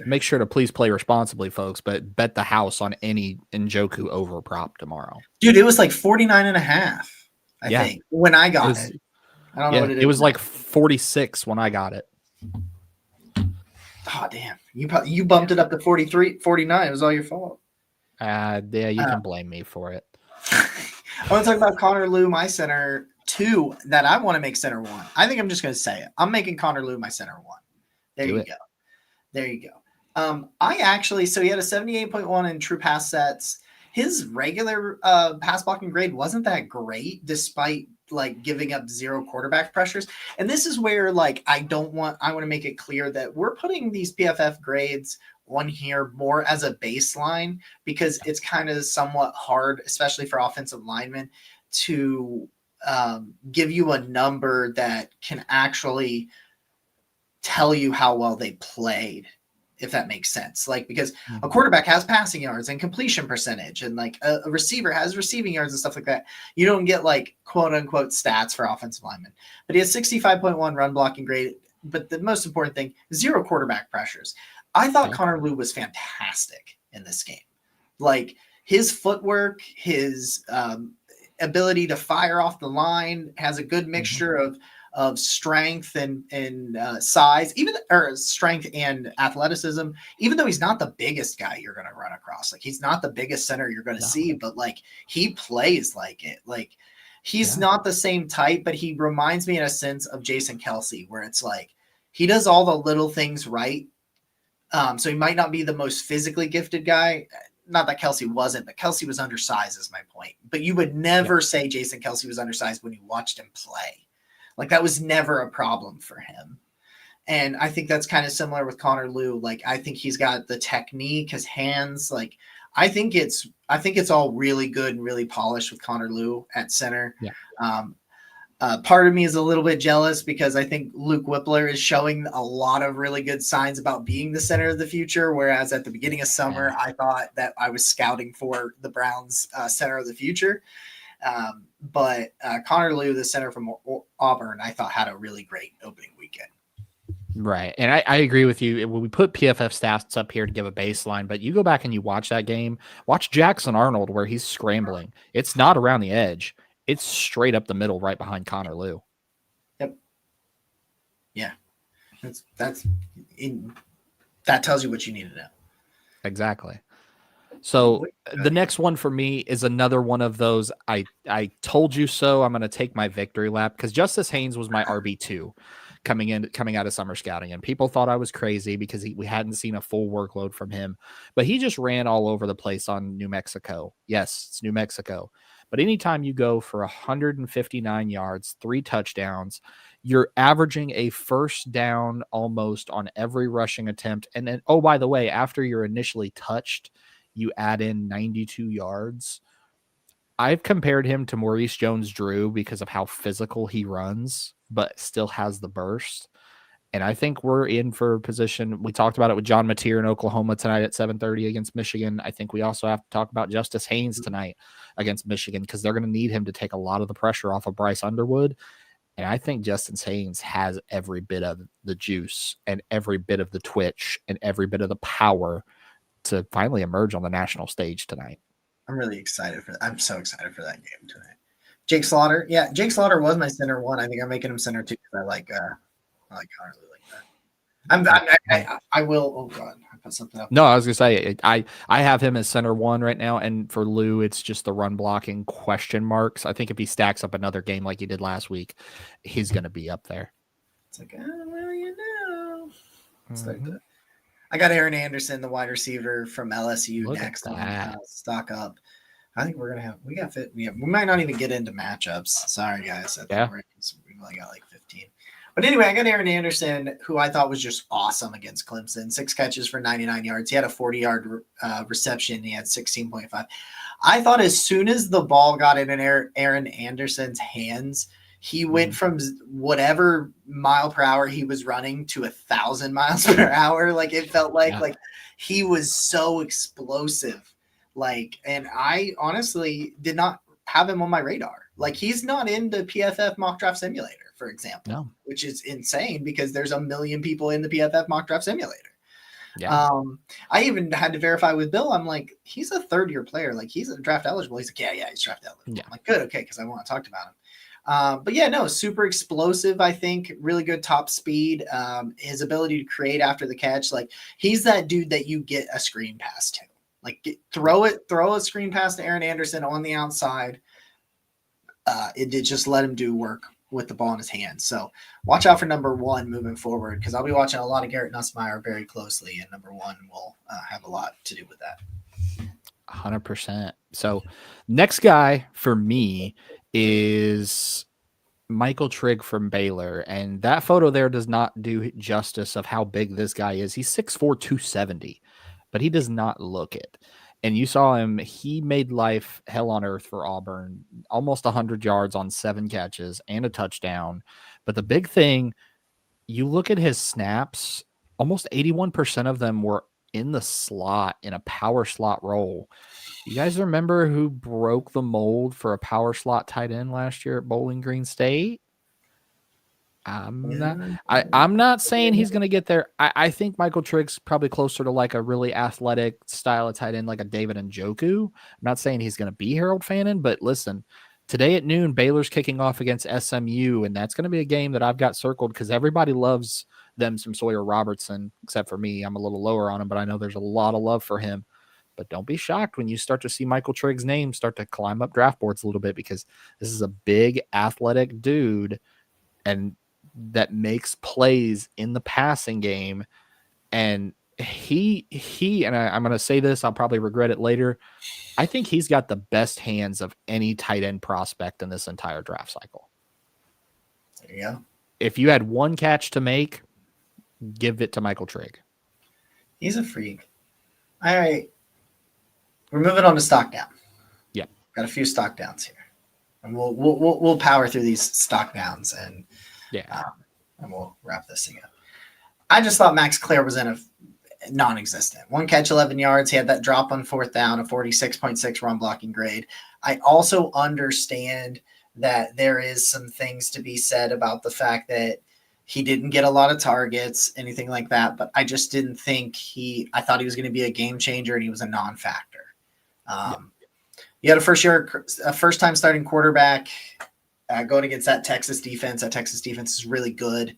Make sure to please play responsibly, folks, but bet the house on any Njoku over prop tomorrow. Dude, it was like 49.5, I think, when I got it. I don't know what it is. It was like 46 when I got it. Oh, damn. You bumped it up to 43, 49. It was all your fault. Yeah, you can blame me for it. I want to talk about Connor Lew, my center 2, that I want to make center 1. I think I'm just going to say it. I'm making Connor Lew my center 1. There you go. There you go. I actually, so he had a 78.1 in true pass sets. His regular pass blocking grade wasn't that great, despite like giving up 0 quarterback pressures. And this is where like I want to make it clear that we're putting these PFF grades on here more as a baseline because it's kind of somewhat hard, especially for offensive linemen, to give you a number that can actually tell you how well they played, if that makes sense. Like, because a quarterback has passing yards and completion percentage, and like a receiver has receiving yards and stuff like that. You don't get like quote unquote stats for offensive linemen, but he has 65.1 run blocking grade. But the most important thing, 0 quarterback pressures. I thought Connor Lew was fantastic in this game. Like his footwork, his ability to fire off the line has a good mixture of strength and size, or strength and athleticism, even though he's not the biggest guy you're going to run across. Like he's not the biggest center you're going to see, but like he plays like it. Like he's not the same type, but he reminds me in a sense of Jason Kelsey, where it's like, he does all the little things right. So he might not be the most physically gifted guy. Not that Kelsey wasn't, but Kelsey was undersized is my point. But you would never say Jason Kelsey was undersized when you watched him play. Like that was never a problem for him. And I think that's kind of similar with Connor Lew. Like I think he's got the technique, his hands. Like I think it's all really good and really polished with Connor Lew at center. Yeah. Part of me is a little bit jealous because I think Luke Whippler is showing a lot of really good signs about being the center of the future. Whereas at the beginning of summer, I thought that I was scouting for the Browns center of the future. But Connor Lew, the center from Auburn, I thought had a really great opening weekend. Right. And I agree with you. When we put PFF stats up here to give a baseline, but you go back and you watch that game, watch Jackson Arnold where he's scrambling. It's not around the edge. It's straight up the middle right behind Connor Lew. Yep. Yeah. That tells you what you need to know. Exactly. So the next one for me is another one of those I told you so. I'm going to take my victory lap because Justice Haynes was my RB2 coming out of summer scouting, and people thought I was crazy because we hadn't seen a full workload from him, but he just ran all over the place on New Mexico. Yes, it's New Mexico. But anytime you go for 159 yards, 3 touchdowns, you're averaging a first down almost on every rushing attempt. And then, oh, by the way, after you're initially touched, you add in 92 yards. I've compared him to Maurice Jones-Drew because of how physical he runs, but still has the burst. And I think we're in for a position. We talked about it with John Mateer in Oklahoma tonight at 7:30 against Michigan. I think we also have to talk about Justice Haynes tonight against Michigan because they're going to need him to take a lot of the pressure off of Bryce Underwood. And I think Justin Haynes has every bit of the juice and every bit of the twitch and every bit of the power to finally emerge on the national stage tonight. I'm really excited for that. I'm so excited for that game tonight. Jake Slaughter. Yeah, Jake Slaughter was my center one. I think I'm making him center two because I like Connor like that. I will. Oh God, I put something up. No, I was gonna say I have him as center one right now, and for Lou, it's just the run blocking question marks. I think if he stacks up another game like he did last week, he's gonna be up there. It's like, well, you know. I got Aaron Anderson, the wide receiver from LSU, next on stock up. I think we got fit. We might not even get into matchups. Sorry, guys. I think we only got like 15. But anyway, I got Aaron Anderson, who I thought was just awesome against Clemson. 6 catches for 99 yards. He had a 40-yard reception. He had 16.5. I thought as soon as the ball got in Aaron Anderson's hands, he went from whatever mile per hour he was running to 1,000 miles per hour. Like it felt like he was so explosive. And I honestly did not have him on my radar. Like he's not in the PFF mock draft simulator, for example, which is insane because there's a million people in the PFF mock draft simulator. Yeah. I even had to verify with Bill. I'm like, he's a third-year player. Like he's draft eligible. He's like, yeah, he's draft eligible. Yeah. I'm like, good, okay, because I want to talk about him. But yeah, no, super explosive. I think really good top speed. His ability to create after the catch, like he's that dude that you get a screen pass to. Like throw a screen pass to Aaron Anderson on the outside. It did just let him do work with the ball in his hands. So watch out for number one moving forward because I'll be watching a lot of Garrett Nussmeier very closely, and number one will have a lot to do with that. 100%. So next guy for me is Michael Trigg from Baylor, and that photo there does not do justice of how big this guy is. He's 6'4", 270, but he does not look it. And you saw him, he made life hell on earth for Auburn, almost 100 yards on 7 catches and a touchdown. But the big thing, you look at his snaps, almost 81% of them were in the slot, in a power slot role. You guys remember who broke the mold for a power slot tight end last year at Bowling Green State? I'm not saying he's going to get there. I think Michael Trigg's probably closer to like a really athletic style of tight end, like a David Njoku. I'm not saying he's going to be Harold Fannin, but listen, today at noon, Baylor's kicking off against SMU, and that's going to be a game that I've got circled because everybody loves them some Sawyer Robertson, except for me. I'm a little lower on him, but I know there's a lot of love for him. But don't be shocked when you start to see Michael Trigg's name start to climb up draft boards a little bit because this is a big athletic dude and that makes plays in the passing game. And he and I'm going to say this, I'll probably regret it later. I think he's got the best hands of any tight end prospect in this entire draft cycle. There you go. If you had one catch to make, give it to Michael Trigg. He's a freak. All right. We're moving on to stock down. Yeah. Got a few stock downs here. And we'll power through these stock downs and we'll wrap this thing up. I just thought Max Clare was in a non-existent. 1 catch, 11 yards. He had that drop on 4th down, a 46.6 run blocking grade. I also understand that there is some things to be said about the fact that he didn't get a lot of targets, anything like that, but I just didn't think I thought he was going to be a game changer and he was a non-factor. You had a first-time starting quarterback going against that Texas defense. That Texas defense is really good.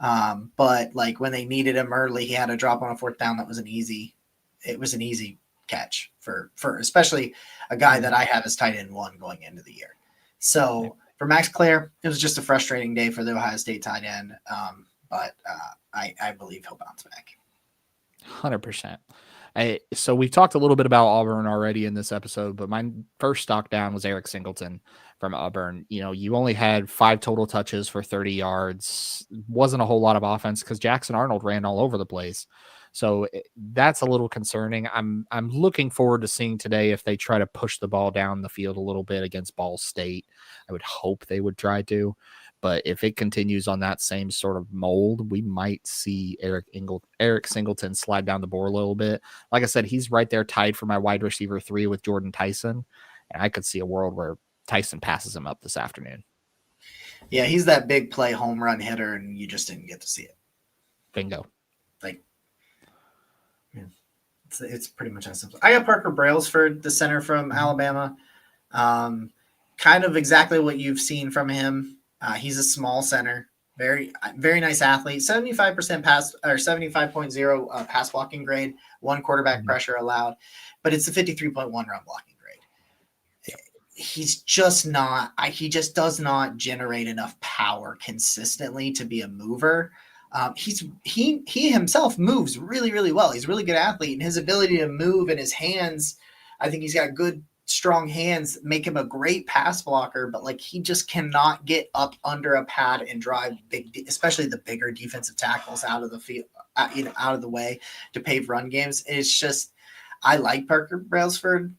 But like when they needed him early, he had a drop on a 4th down. That was an easy catch for especially a guy that I have as tight end 1 going into the year. So for Max Clare, it was just a frustrating day for the Ohio State tight end. But I believe he'll bounce back. 100%. So we talked a little bit about Auburn already in this episode, but my first stock down was Eric Singleton from Auburn. You know, you only had 5 total touches for 30 yards. Wasn't a whole lot of offense because Jackson Arnold ran all over the place. So that's a little concerning. I'm looking forward to seeing today if they try to push the ball down the field a little bit against Ball State. I would hope they would try to. But if it continues on that same sort of mold, we might see Eric Singleton slide down the board a little bit. Like I said, he's right there tied for my wide receiver 3 with Jordan Tyson. And I could see a world where Tyson passes him up this afternoon. Yeah, he's that big play home run hitter, and you just didn't get to see it. Bingo. Like, yeah, it's pretty much that simple. I got Parker Brailsford, the center from Alabama. Kind of exactly what you've seen from him. He's a small center, very nice athlete. 75% pass or 75.0 pass blocking grade, one quarterback pressure allowed, but it's a 53.1 run blocking grade. Yep. He's just not. He just does not generate enough power consistently to be a mover. He himself moves really, really well. He's a really good athlete, and his ability to move and his hands, I think he's got good, strong hands, make him a great pass blocker. But like, he just cannot get up under a pad and drive big, especially the bigger defensive tackles out of the field, out of the way to pave run games. It's just, I like Parker Brailsford.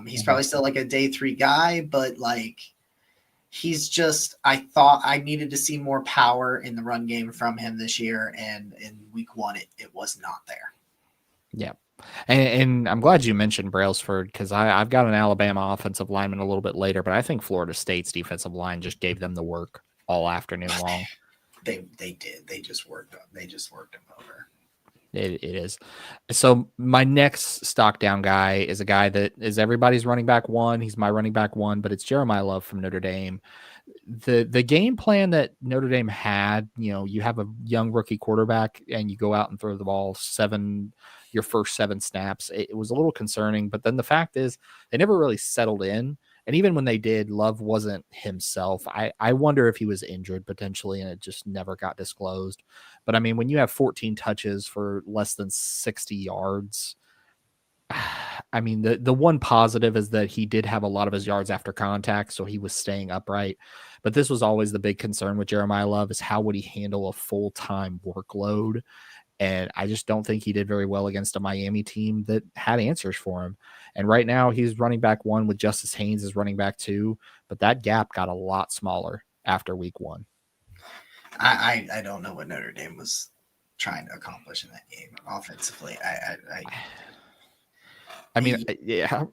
He's probably still like a day 3 guy, but like, he's just, I thought I needed to see more power in the run game from him this year. And in week 1, it was not there. Yeah. And I'm glad you mentioned Brailsford, because I've got an Alabama offensive lineman a little bit later, but I think Florida State's defensive line just gave them the work all afternoon long. They did. They just worked him over. It is. So my next stock down guy is a guy that is everybody's running back 1. He's my running back 1, but it's Jeremiah Love from Notre Dame. The game plan that Notre Dame had, you have a young rookie quarterback and you go out and throw the ball your first 7 snaps. It was a little concerning, but then the fact is they never really settled in. And even when they did, Love wasn't himself. I wonder if he was injured potentially, and it just never got disclosed. But I mean, when you have 14 touches for less than 60 yards, I mean, the one positive is that he did have a lot of his yards after contact, so he was staying upright. But this was always the big concern with Jeremiah Love, is how would he handle a full-time workload? And I just don't think he did very well against a Miami team that had answers for him. And right now he's running back 1 with Justice Haynes as running back 2, but that gap got a lot smaller after week 1. I don't know what Notre Dame was trying to accomplish in that game offensively. I mean,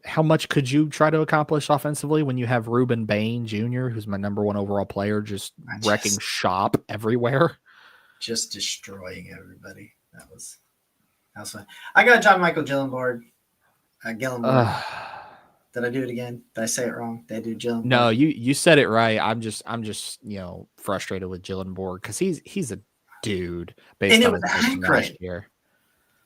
how much could you try to accomplish offensively when you have Reuben Bain Jr., who's my number 1 overall player, just wrecking shop everywhere? Just destroying everybody. That was fun. I got John Michael Gillenborg. Did I do it again? Did I say it wrong? Did I do Gillenborg? No, you said it right. I'm just frustrated with Gillenborg because he's a dude based on his last year.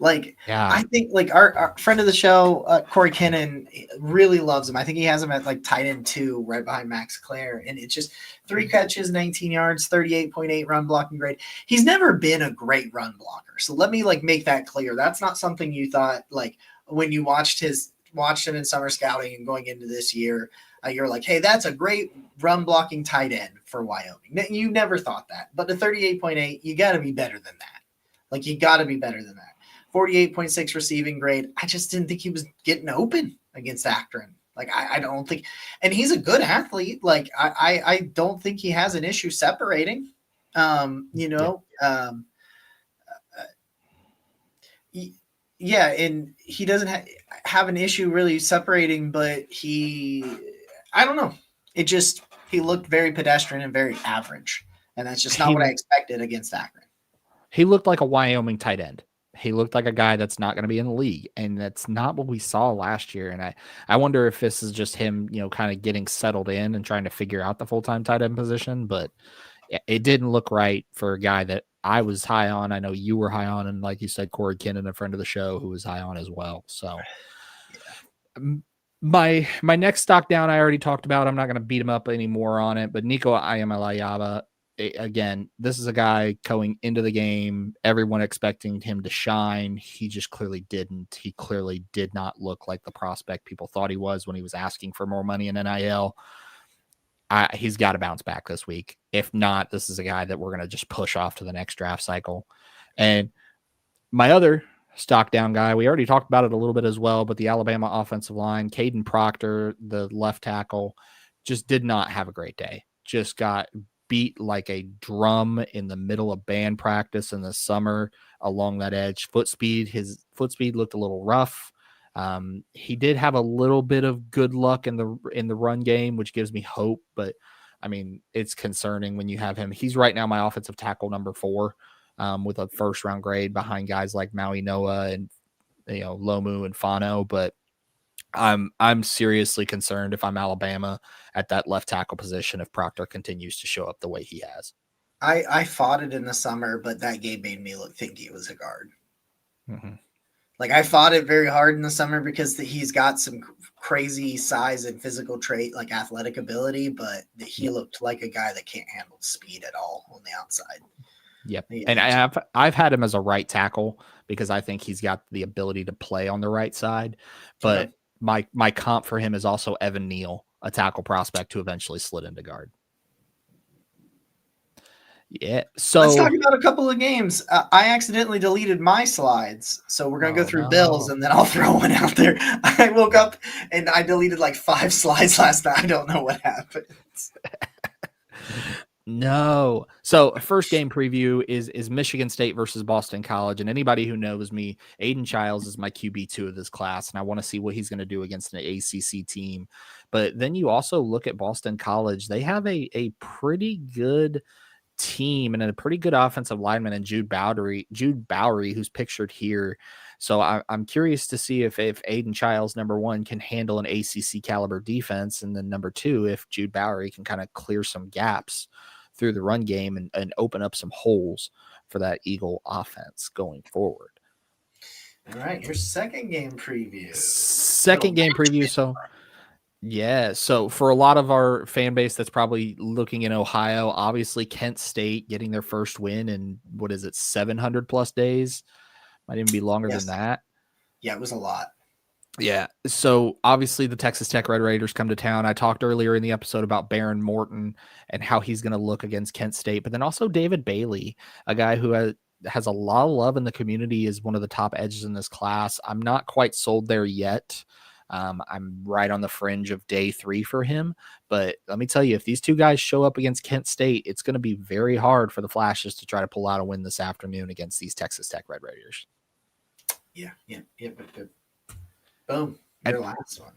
Like, yeah. I think like our friend of the show, Corey Kinnan, really loves him. I think he has him at like tight end 2, right behind Max Clare. And it's just 3 catches, 19 yards, 38.8 run blocking grade. He's never been a great run blocker. So let me like make that clear. That's not something you thought like when you watched him in summer scouting and going into this year. You're like, hey, that's a great run blocking tight end for Wyoming. You never thought that. But the 38.8, you got to be better than that. Like, you got to be better than that. 48.6 receiving grade. I just didn't think he was getting open against Akron. Like, I don't think, and he's a good athlete. Like, I don't think he has an issue separating. Yeah, and he doesn't have an issue really separating, but I don't know. He looked very pedestrian and very average, and that's just not what I expected against Akron. He looked like a Wyoming tight end. He looked like a guy that's not going to be in the league, and that's not what we saw last year. And I wonder if this is just him, kind of getting settled in and trying to figure out the full-time tight end position, but it didn't look right for a guy that I was high on. I know you were high on, and like you said, Corey Kinnan, a friend of the show, who was high on as well. So my next stock down, I already talked about. I'm not going to beat him up anymore on it, but Nico Iamaleava, again, this is a guy going into the game, everyone expecting him to shine. He just clearly didn't. He clearly did not look like the prospect people thought he was when he was asking for more money in NIL. He's got to bounce back this week. If not, this is a guy that we're going to just push off to the next draft cycle. And my other stock down guy, we already talked about it a little bit as well, but the Alabama offensive line, Caden Proctor, the left tackle, just did not have a great day. Just got beat like a drum in the middle of band practice in the summer along that edge. His foot speed looked a little rough. He did have a little bit of good luck in the run game, which gives me hope, but I mean, it's concerning when you have him. He's right now my offensive tackle number 4, with a first round grade behind guys like Maui Noah and Lomu and Fano. But I'm seriously concerned if I'm Alabama at that left tackle position if Proctor continues to show up the way he has. I fought it in the summer, but that game made me think he was a guard. Mm-hmm. Like I fought it very hard in the summer because he's got some crazy size and physical trait, like athletic ability, but he looked like a guy that can't handle speed at all on the outside. Yep. And I've had him as a right tackle because I think he's got the ability to play on the right side. But my comp for him is also Evan Neal, a tackle prospect who eventually slid into guard. Yeah. So let's talk about a couple of games. I accidentally deleted my slides. So we're going to go through Bills and then I'll throw one out there. I woke up and I deleted like 5 slides last night. I don't know what happened. No. So first game preview is Michigan State versus Boston College. And anybody who knows me, Aiden Childs is my QB2 of this class. And I want to see what he's going to do against an ACC team. But then you also look at Boston College. They have a pretty good team and a pretty good offensive lineman in Jude Bowery, who's pictured here. So I'm curious to see if Aiden Childs, number 1, can handle an ACC caliber defense. And then number 2, if Jude Bowery can kind of clear some gaps through the run game and open up some holes for that Eagle offense going forward. All right. Your second game preview. So yeah. So for a lot of our fan base that's probably looking in Ohio, obviously Kent State getting their first win in 700 plus days. Might even be longer than that. Yeah, it was a lot. Yeah. So obviously the Texas Tech Red Raiders come to town. I talked earlier in the episode about Baron Morton and how he's going to look against Kent State, but then also David Bailey, a guy who has a lot of love in the community, is one of the top edges in this class. I'm not quite sold there yet. I'm right on the fringe of day 3 for him, but let me tell you, if these two guys show up against Kent State, it's going to be very hard for the Flashes to try to pull out a win this afternoon against these Texas Tech Red Raiders. Yeah. Boom. Your last one.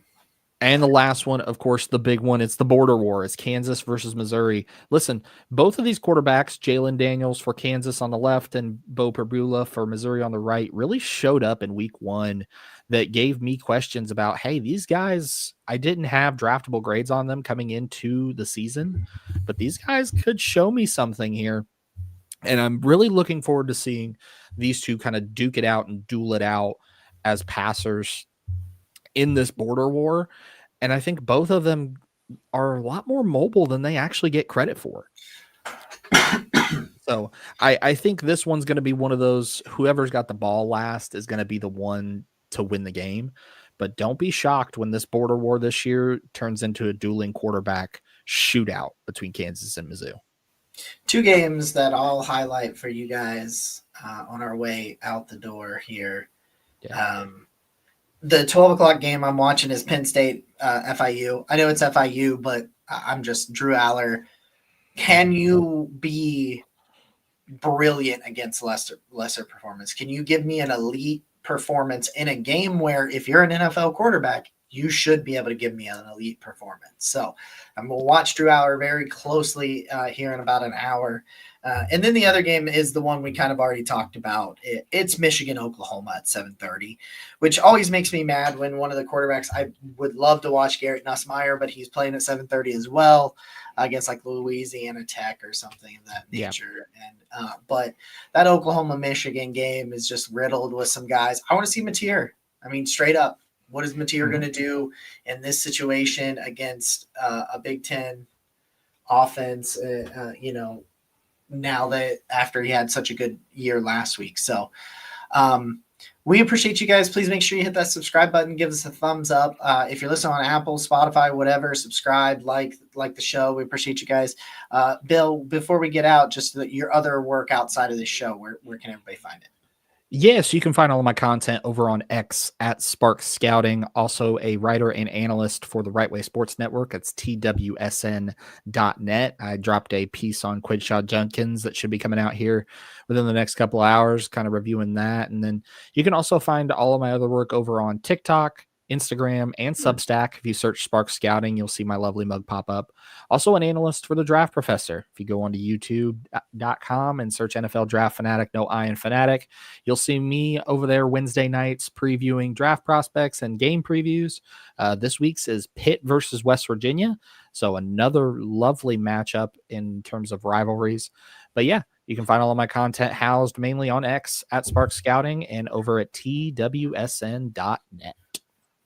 And the last one, of course, the big one, it's the border war. It's Kansas versus Missouri. Listen, both of these quarterbacks, Jalen Daniels for Kansas on the left and Bo Perbula for Missouri on the right, really showed up in week 1 that gave me questions about, hey, these guys, I didn't have draftable grades on them coming into the season, but these guys could show me something here. And I'm really looking forward to seeing these two kind of duke it out and duel it out as passers in this border war. And I think both of them are a lot more mobile than they actually get credit for. So I think this one's going to be one of those, whoever's got the ball last is going to be the one to win the game. But don't be shocked when this border war this year turns into a dueling quarterback shootout between Kansas and Mizzou. 2 games that I'll highlight for you guys on our way out the door here. Yeah. The 12 o'clock game I'm watching is Penn State FIU. I know it's FIU, but I'm just Drew Aller. Can you be brilliant against lesser performance? Can you give me an elite performance in a game where if you're an NFL quarterback, you should be able to give me an elite performance? So I'm going to watch Drew Aller very closely here in about an hour. And then the other game is the one we kind of already talked about. It's Michigan, Oklahoma at 7:30, which always makes me mad when one of the quarterbacks, I would love to watch Garrett Nussmeier, but he's playing at 7:30 as well against like Louisiana Tech or something of that nature. Yeah. And but that Oklahoma-Michigan game is just riddled with some guys. I want to see Mateer. I mean, straight up, what is Mateer going to do in this situation against a Big Ten offense, now that after he had such a good year last week. So we appreciate you guys. Please make sure you hit that subscribe button. Give us a thumbs up. If you're listening on Apple, Spotify, whatever, subscribe, like the show. We appreciate you guys. Bill, before we get out, just your other work outside of this show, where can everybody find it? Yes, you can find all of my content over on X at Spark Scouting. Also a writer and analyst for the Right Way Sports Network. It's twsn.net. I dropped a piece on Quidshaw Jenkins that should be coming out here within the next couple of hours, kind of reviewing that. And then you can also find all of my other work over on TikTok, Instagram, and Substack. If you search Spark Scouting, you'll see my lovely mug pop up. Also an analyst for the Draft Professor. If you go onto youtube.com and search NFL Draft Fanatic, no I in Fanatic, you'll see me over there Wednesday nights previewing draft prospects and game previews. This week's is Pitt versus West Virginia. So another lovely matchup in terms of rivalries. But yeah, you can find all of my content housed mainly on X at Spark Scouting and over at twsn.net.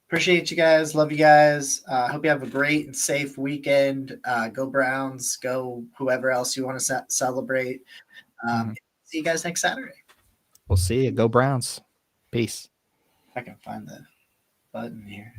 Appreciate you guys. Love you guys. Hope you have a great and safe weekend. Go Browns. Go whoever else you want to celebrate. See you guys next Saturday. We'll see you. Go Browns. Peace. If I can find the button here.